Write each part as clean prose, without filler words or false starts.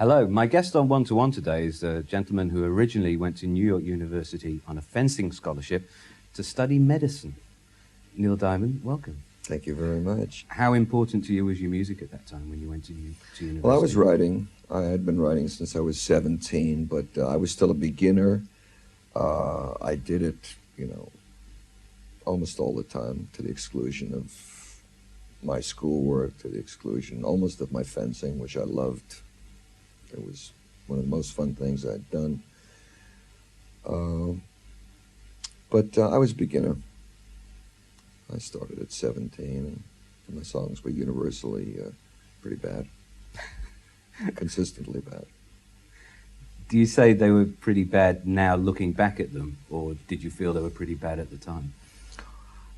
Hello, my guest on One to One today is a gentleman who originally went to New York University on a fencing scholarship to study medicine. Neil Diamond, welcome. Thank you very much. How important to you was your music at that time when you went to university? Well, I was writing. I had been writing since I was 17, but I was still a beginner. I did it, almost all the time, to the exclusion of my schoolwork, to the exclusion almost of my fencing, which I loved. It was one of the most fun things I'd done. But I was a beginner. I started at 17, and my songs were universally pretty bad, consistently bad. Do you say they were pretty bad now looking back at them, or did you feel they were pretty bad at the time?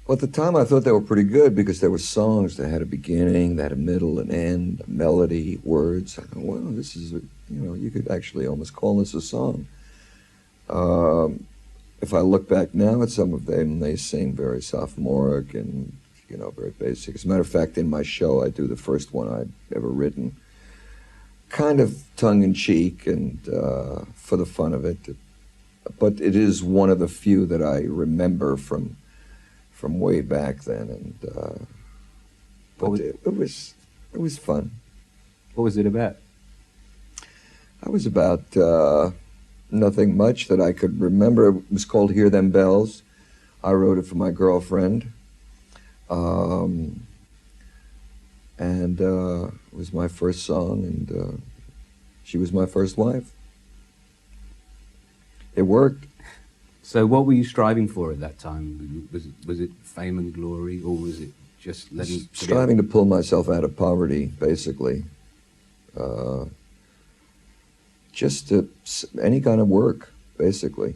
Well, at the time I thought they were pretty good because there were songs that had a beginning, that had a middle, an end, a melody, words. I thought, well, this is, you could actually almost call this a song. If I look back now at some of them, they seem very sophomoric and, very basic. As a matter of fact, in my show, I do the first one I'd ever written, kind of tongue-in-cheek and for the fun of it. But it is one of the few that I remember from way back then, and it was fun. What was it about? I was about nothing much that I could remember. It was called Hear Them Bells. I wrote it for my girlfriend, and it was my first song, and she was my first wife. It worked. So what were you striving for at that time? Was it fame and glory, or was it just letting... Striving to pull myself out of poverty, basically. Just to, any kind of work, basically.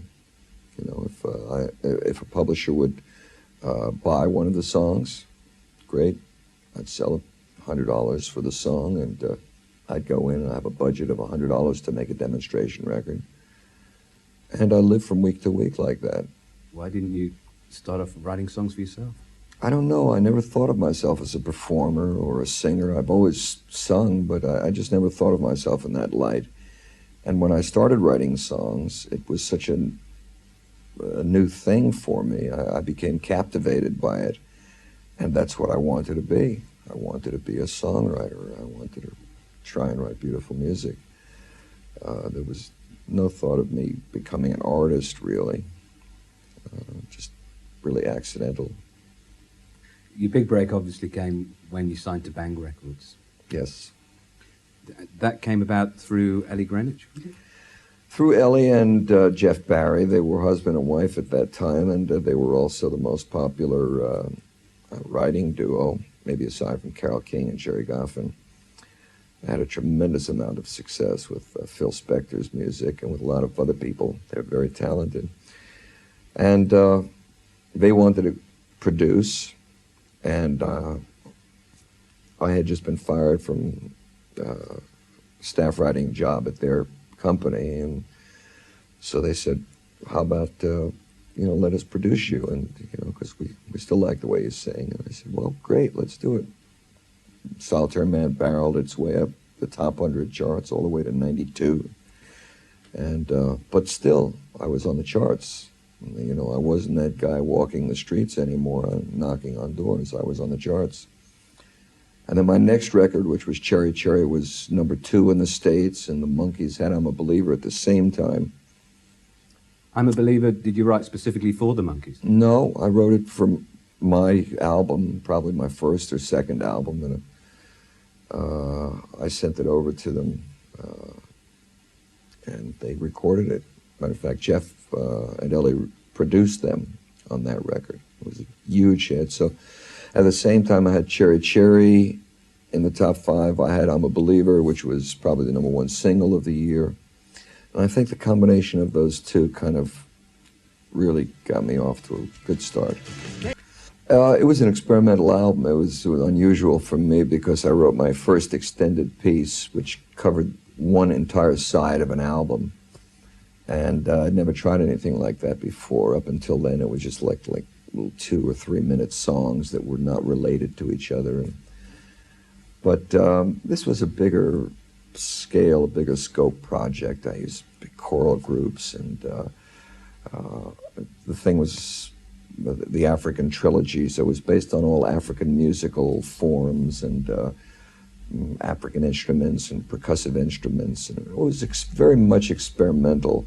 If a publisher would buy one of the songs, great. I'd sell $100 for the song, and I'd go in and have a budget of $100 to make a demonstration record. And I lived from week to week like that. Why didn't you start off writing songs for yourself? I don't know. I never thought of myself as a performer or a singer. I've always sung, but I just never thought of myself in that light. And when I started writing songs, it was such a new thing for me. I became captivated by it. And that's what I wanted to be. I wanted to be a songwriter. I wanted to try and write beautiful music. There was no thought of me becoming an artist, really. Just really accidental. Your big break obviously came when you signed to Bang Records. Yes. That came about through Ellie Greenwich? Through Ellie and Jeff Barry. They were husband and wife at that time, and they were also the most popular writing duo, maybe aside from Carole King and Gerry Goffin. I had a tremendous amount of success with Phil Spector's music and with a lot of other people. They're very talented. And they wanted to produce, and I had just been fired from a staff writing job at their company, and so they said, how about, let us produce you, and, because we still like the way you sing. And I said, well, great, let's do it. Solitaire Man barreled its way up the top 100 charts all the way to 92. And, but still, I was on the charts. I wasn't that guy walking the streets anymore, knocking on doors. I was on the charts. And then my next record, which was Cherry Cherry, was #2 in the States, and the Monkees had I'm a Believer at the same time. I'm a Believer, did you write specifically for the Monkees? No, I wrote it for my album, probably my first or second album, and I sent it over to them, and they recorded it. Matter of fact, Jeff and Ellie produced them on that record. It was a huge hit. So at the same time I had Cherry Cherry in the top 5. I had I'm a Believer, which was probably the #1 single of the year. And I think the combination of those two kind of really got me off to a good start. It was an experimental album. It was unusual for me because I wrote my first extended piece, which covered one entire side of an album. And I'd never tried anything like that before. Up until then, it was just like little 2 or 3 minute songs that were not related to each other. But this was a bigger scale, a bigger scope project. I used big choral groups, and the thing was the African trilogy, so it was based on all African musical forms and African instruments and percussive instruments, and it was very much experimental.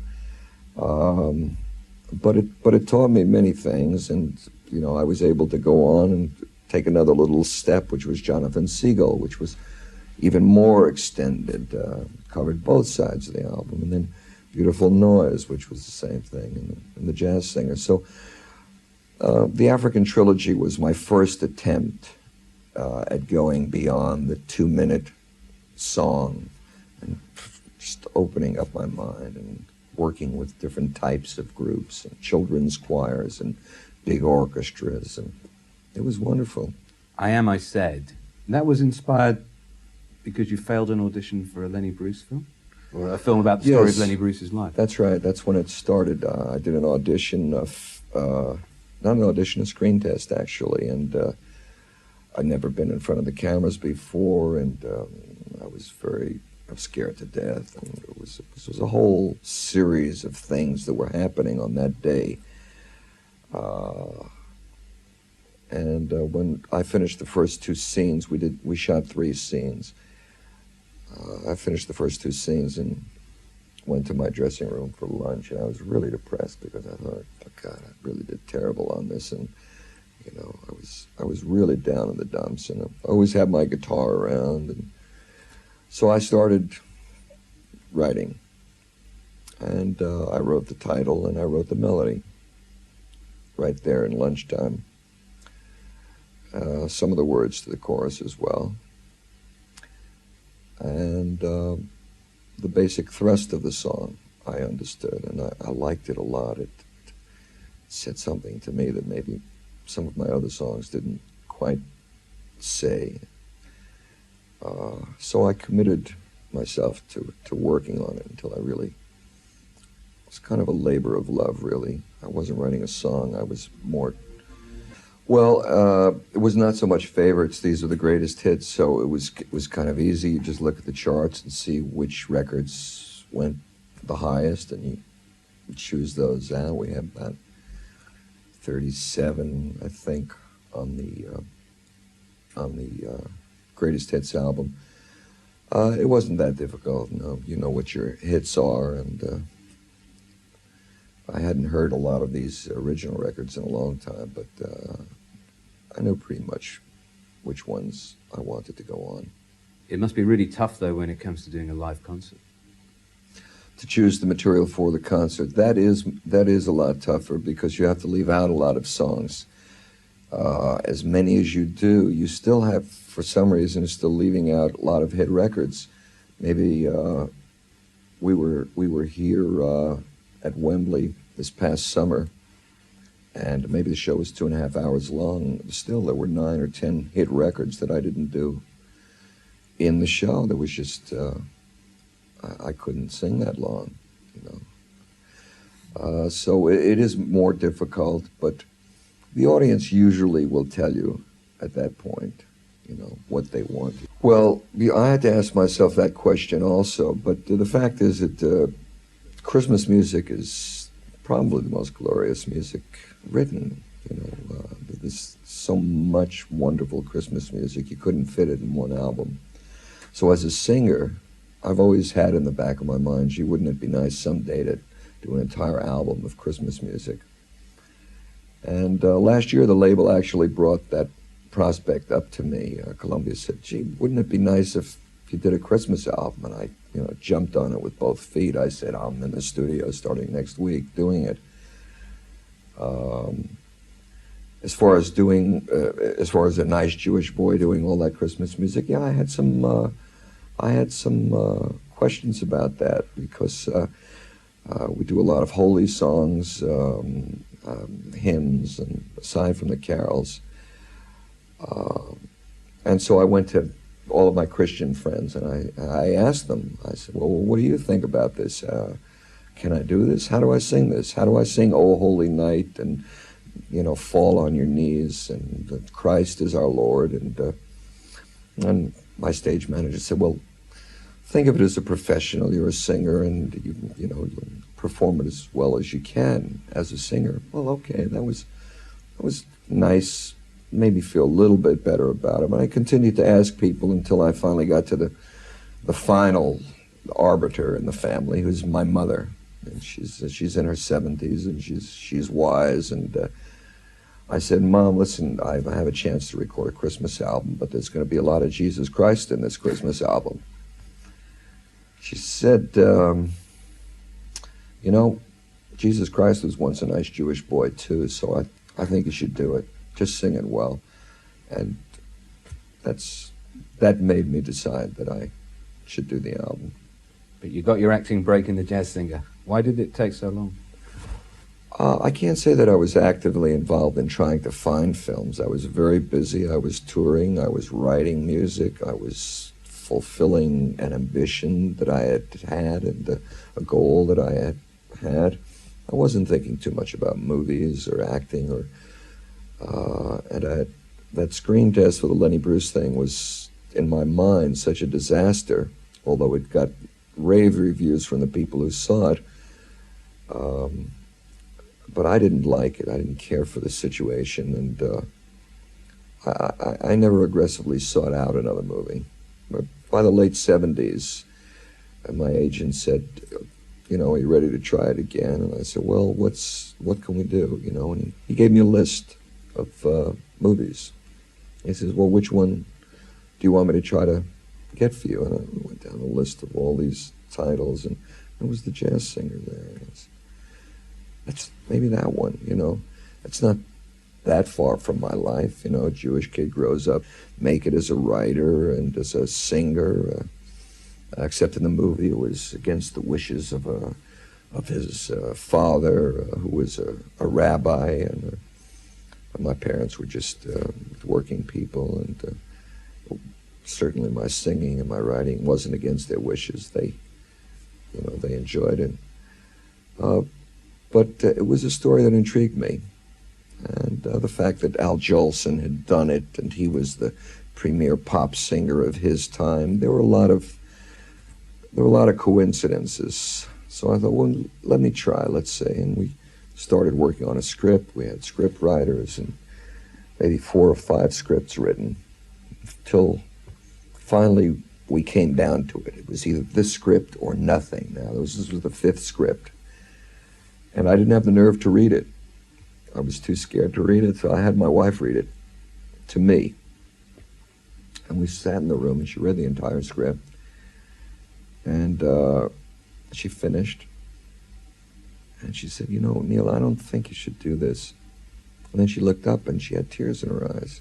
But it taught me many things, and I was able to go on and take another little step, which was Jonathan Siegel, which was even more extended, covered both sides of the album, and then Beautiful Noise, which was the same thing, and the Jazz Singer. So the African trilogy was my first attempt at going beyond the 2-minute song and just opening up my mind and working with different types of groups and children's choirs and big orchestras, and it was wonderful. I Am, I Said. That was inspired because you failed an audition for a Lenny Bruce film? Or a film about the story of Lenny Bruce's life? That's right. That's when it started. I did an audition, not an audition, a screen test, actually, and I'd never been in front of the cameras before, and I was scared to death, and it was a whole series of things that were happening on that day. And when I finished the first 2 scenes, we shot 3 scenes. I finished the first 2 scenes and went to my dressing room for lunch, and I was really depressed because I thought, oh God, I really did terrible on this, and I was really down in the dumps, and I always had my guitar around, and so I started writing, and I wrote the title and I wrote the melody right there in lunchtime. Some of the words to the chorus as well. And the basic thrust of the song I understood, and I liked it a lot. It said something to me that maybe some of my other songs didn't quite say. So I committed myself to working on it until it was kind of a labor of love, really. I wasn't writing a song, I was more... Well, it was not so much favorites. These are the greatest hits, so it was kind of easy. You just look at the charts and see which records went the highest, and you choose those out. We have about 37, I think, on the greatest hits album. It wasn't that difficult. You know what your hits are, and I hadn't heard a lot of these original records in a long time, but I knew pretty much which ones I wanted to go on. It must be really tough, though, when it comes to doing a live concert. To choose the material for the concert, that is a lot tougher because you have to leave out a lot of songs. As many as you do, you still have, for some reason, still leaving out a lot of hit records. Maybe we were here at Wembley this past summer, and maybe the show was 2.5 hours long. Still, there were 9 or 10 hit records that I didn't do in the show. There was just, I couldn't sing that long, So it is more difficult, but the audience usually will tell you at that point, what they want. Well, I had to ask myself that question also, but the fact is that Christmas music is probably the most glorious music written. There's so much wonderful Christmas music, you couldn't fit it in one album. So as a singer, I've always had in the back of my mind, gee, wouldn't it be nice someday to do an entire album of Christmas music? And last year, the label actually brought that prospect up to me. Columbia said, gee, wouldn't it be nice if you did a Christmas album? And I jumped on it with both feet. I said, I'm in the studio starting next week doing it. As far as a nice Jewish boy doing all that Christmas music, yeah, I had some questions about that because we do a lot of holy songs, hymns, and aside from the carols. And so I went to all of my Christian friends and I asked them, I said, well, what do you think about this? Can I do this? How do I sing this? How do I sing O Holy Night and, fall on your knees and that Christ is our Lord? And my stage manager said, well, think of it as a professional. You're a singer, and you perform it as well as you can as a singer. Well, okay, that was nice. Made me feel a little bit better about it. But I continued to ask people until I finally got to the final arbiter in the family, who's my mother, and she's in her 70s, and she's wise. And I said, Mom, listen, I have a chance to record a Christmas album, but there's going to be a lot of Jesus Christ in this Christmas album. She said, Jesus Christ was once a nice Jewish boy too, so I think you should do it. Just sing it well. And that made me decide that I should do the album. But you got your acting break in The Jazz Singer. Why did it take so long? I can't say that I was actively involved in trying to find films. I was very busy. I was touring. I was writing music. I was fulfilling an ambition that I had and a goal that I had. I wasn't thinking too much about movies or acting and that screen test for the Lenny Bruce thing was, in my mind, such a disaster, although it got rave reviews from the people who saw it. But I didn't like it. I didn't care for the situation, and I never aggressively sought out another movie. But by the late 70s, my agent said, are you ready to try it again? And I said, well, what can we do? And he gave me a list of movies. He says, well, which one do you want me to try to get for you? And I went down the list of all these titles, and there was The Jazz Singer there. That's maybe that one, It's not that far from my life. A Jewish kid grows up, make it as a writer and as a singer, except in the movie it was against the wishes of his father, who was a rabbi, and my parents were just working people, and certainly my singing and my writing wasn't against their wishes. They enjoyed it. But it was a story that intrigued me. And the fact that Al Jolson had done it, and he was the premier pop singer of his time, there were a lot of coincidences. So I thought, well, let me try, let's say. And we started working on a script. We had script writers and maybe 4 or 5 scripts written, till finally we came down to it. It was either this script or nothing. Now, this was the 5th script. And I didn't have the nerve to read it. I was too scared to read it, so I had my wife read it to me. And we sat in the room, and she read the entire script. And she finished. And she said, Neil, I don't think you should do this. And then she looked up, and she had tears in her eyes.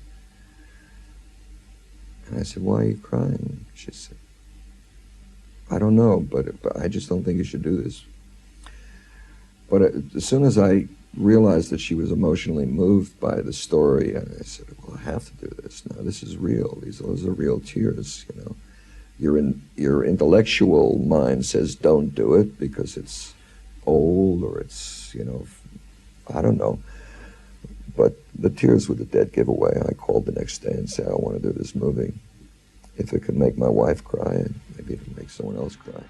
And I said, why are you crying? She said, I don't know, but I just don't think you should do this. But as soon as I realized that she was emotionally moved by the story, I said, well, I have to do this. Now, this is real. Those are real tears, Your intellectual mind says don't do it because it's old or it's, I don't know. But the tears were the dead giveaway. I called the next day and said, I want to do this movie. If it could make my wife cry, maybe it can make someone else cry.